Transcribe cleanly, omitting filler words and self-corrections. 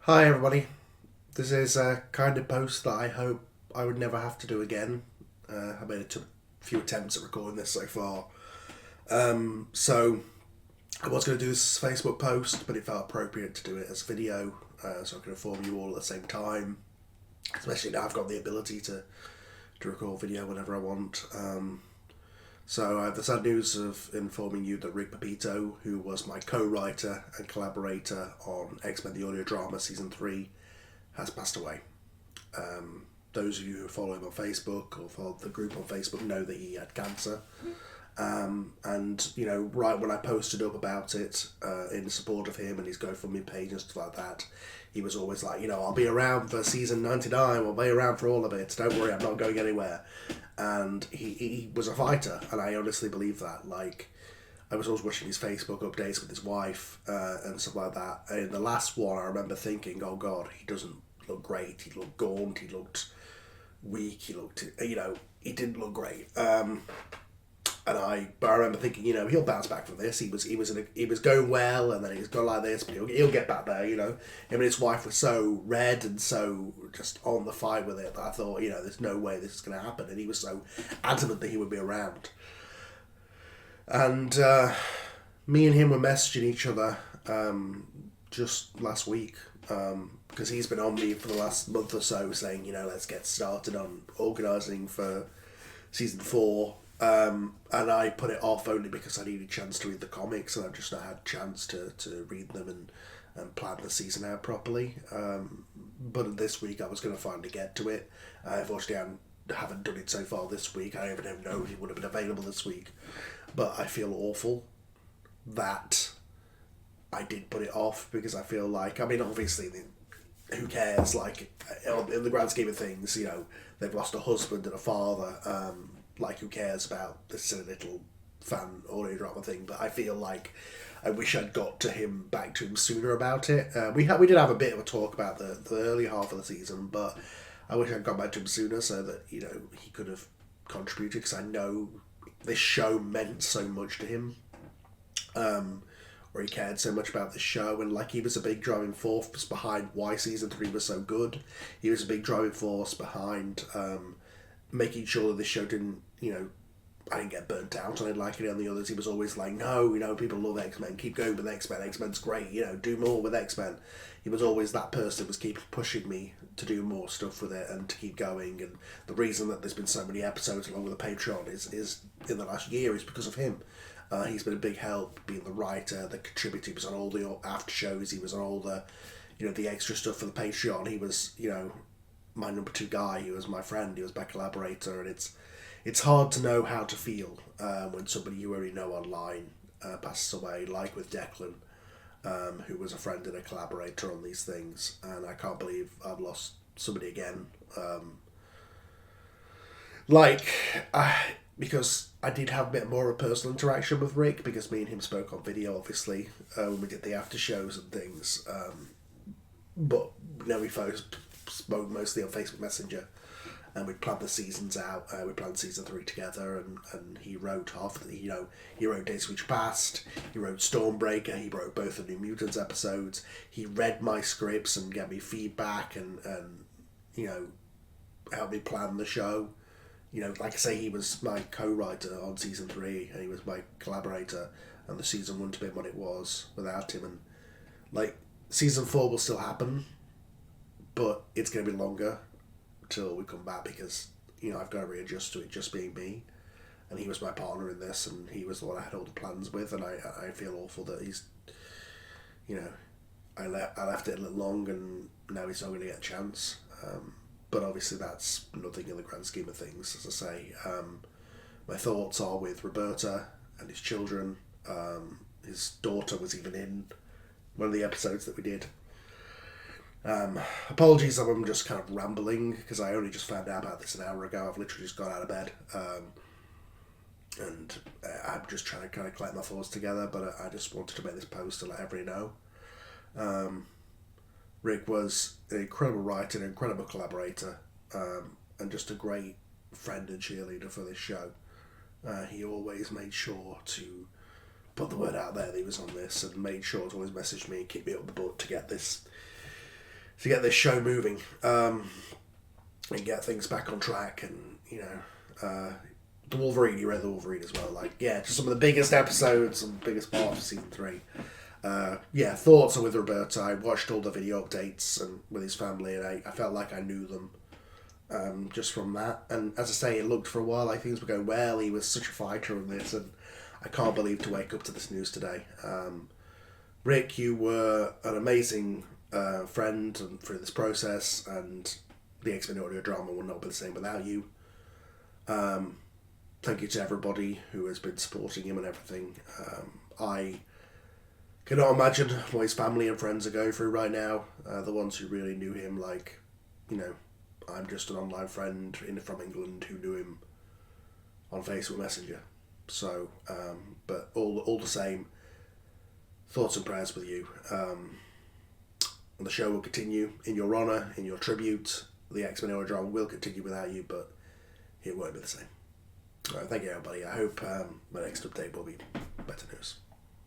Hi everybody. This is a kind of post that I hope I would never have to do again. I made a few attempts at recording this so far. So I was going to do this Facebook post, but it felt appropriate to do it as video, so I can inform you all at the same time. Especially now I've got the ability to record video whenever I want. So I have the sad news of informing you that Rick Pipito, who was my co-writer and collaborator on X-Men The Audio Drama Season 3, has passed away. Those of you who follow him on Facebook or follow the group on Facebook know that he had cancer. And, you know, right when I posted up about it in support of him and his GoFundMe page and stuff like that, he was always like, you know, I'll be around for season 99, I'll be around for all of it, don't worry, I'm not going anywhere. And he was a fighter, and I honestly believe that. Like, I was always watching his Facebook updates with his wife and stuff like that. And in the last one, I remember thinking, oh God, he doesn't look great. He looked gaunt, he looked weak, he looked, you know, he didn't look great. But I remember thinking, you know, he'll bounce back from this. He was going well, and then he's gone like this, but he'll get back there. You know, him and his wife were so red and so just on the fight with it that I thought, you know, there's no way this is going to happen. And he was so adamant that he would be around. And me and him were messaging each other just last week because he's been on me for the last month or so saying, you know, let's get started on organising for season 4. And I put it off only because I needed a chance to read the comics, and I've just not had a chance to read them and plan the season out properly. But this week I was going to finally get to it. Unfortunately, I haven't done it so far this week. I even don't know if it would have been available this week. But I feel awful that I did put it off because I feel like, I mean, obviously, who cares? Like, in the grand scheme of things, you know, they've lost a husband and a father. Like, who cares about this silly little fan audio drama thing? But I feel like I wish I'd got back to him sooner about it. We did have a bit of a talk about the early half of the season, but I wish I'd gone back to him sooner so that, you know, he could have contributed, because I know this show meant so much to him. Or he cared so much about the show, and like, he was a big driving force behind why season 3 was so good. He was a big driving force behind making sure that this show didn't, you know, I didn't get burnt out on it like any of the others. He was always like, no, you know, people love X-Men, keep going with X-Men, X-Men's great, you know, do more with X-Men. He was always that person who was keep pushing me to do more stuff with it and to keep going. And the reason that there's been so many episodes along with the Patreon is in the last year is because of him. He's been a big help, being the writer, the contributor. He was on all the after shows, he was on all the, you know, the extra stuff for the Patreon. He was, you know, my number 2 guy. He was my friend, he was my collaborator, and it's hard to know how to feel when somebody you already know online passes away, like with Declan, who was a friend and a collaborator on these things, and I can't believe I've lost somebody again. Because I did have a bit more of a personal interaction with Rick, because me and him spoke on video, obviously, when we did the after shows and things. But we spoke mostly on Facebook Messenger, and we planned the seasons out. We planned season 3 together, and he wrote he wrote Days Which Passed, he wrote Stormbreaker, he wrote both the New Mutants episodes, he read my scripts and gave me feedback and you know, helped me plan the show. You know, like I say, he was my co-writer on season 3, and he was my collaborator, and the season wouldn't have been what it was without him. And like, season 4 will still happen, but it's going to be longer till we come back, because, you know, I've got to readjust to it just being me, and he was my partner in this, and he was the one I had all the plans with, and I feel awful that he's, you know, I left it a little long, and now he's not going to get a chance. But obviously that's nothing in the grand scheme of things, as I say. My thoughts are with Roberta and his children. His daughter was even in one of the episodes that we did. Apologies if I'm just kind of rambling, because I only just found out about this an hour ago. I've literally just got out of bed. And I'm just trying to kind of collect my thoughts together, but I just wanted to make this post to let everybody know. Rick was an incredible writer, an incredible collaborator, and just a great friend and cheerleader for this show. He always made sure to put the word out there that he was on this, and made sure to always message me and keep me up the butt to get this to get this show moving, and get things back on track. And the Wolverine, you read the Wolverine as well. Like, yeah, just some of the biggest episodes and biggest parts of season 3. Thoughts are with Roberto. I watched all the video updates and with his family, and I felt like I knew them just from that. And as I say, it looked for a while like things were going well. He was such a fighter in this, and I can't believe to wake up to this news today. Rick, you were an amazing friend and through this process, and the X-Men audio drama would not be the same without you. Thank you to everybody who has been supporting him and everything. I cannot imagine what his family and friends are going through right now. The ones who really knew him, like, I'm just an online friend from England who knew him on Facebook Messenger. So, but all the same, thoughts and prayers with you. The show will continue in your honour, in your tribute. The X-Men Era drama will continue without you, but it won't be the same. All right, thank you, everybody. I hope my next update will be better news.